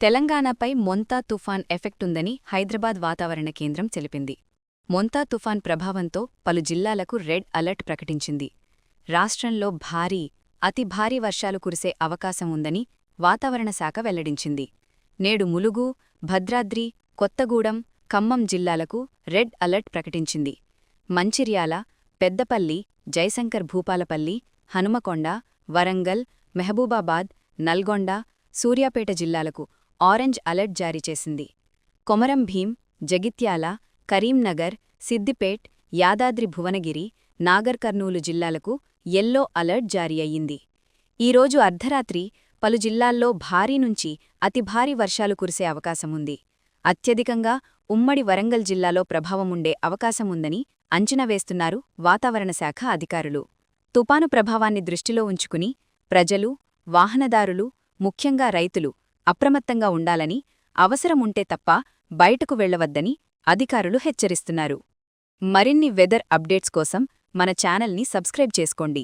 తెలంగాణపై మొంతా తుఫాన్ ఎఫెక్టుందని హైదరాబాద్ వాతావరణ కేంద్రం తెలిపింది. మొంతా తుఫాన్ ప్రభావంతో పలు జిల్లాలకు రెడ్ అలర్ట్ ప్రకటించింది. రాష్ట్రంలో భారీ, అతి భారీ వర్షాలు కురిసే అవకాశం ఉందని వాతావరణ శాఖ వెల్లడించింది. నేడు ములుగు, భద్రాద్రి, కొత్తగూడెం, ఖమ్మం జిల్లాలకు రెడ్ అలర్ట్ ప్రకటించింది. మంచిర్యాల, పెద్దపల్లి, జయశంకర్ భూపాలపల్లి, హనుమకొండ, వరంగల్, మెహబూబాబాద్, నల్గొండ, సూర్యాపేట జిల్లాలకు ఆరెంజ్ అలర్ట్ జారీ చేసింది. కొమరం భీం, జగిత్యాల, కరీంనగర్, సిద్దిపేట్, యాదాద్రి భువనగిరి, నాగర్ కర్నూలు జిల్లాలకు యెల్లో అలర్ట్ జారీ అయ్యింది. ఈరోజు అర్ధరాత్రి పలు జిల్లాల్లో భారీ నుంచి అతి భారీ వర్షాలు కురిసే అవకాశముంది. అత్యధికంగా ఉమ్మడి వరంగల్ జిల్లాలో ప్రభావముండే అవకాశముందని అంచనా వేస్తున్నారు వాతావరణ శాఖ అధికారులు. తుపాను ప్రభావాన్ని దృష్టిలో ఉంచుకుని ప్రజలు, వాహనదారులు, ముఖ్యంగా రైతులు అప్రమత్తంగా ఉండాలని, అవసరముంటే తప్ప బయటకు వెళ్లవద్దని అధికారులు హెచ్చరిస్తున్నారు. మరిన్ని వెదర్ అప్డేట్స్ కోసం మన ఛానల్ని సబ్స్క్రైబ్ చేసుకోండి.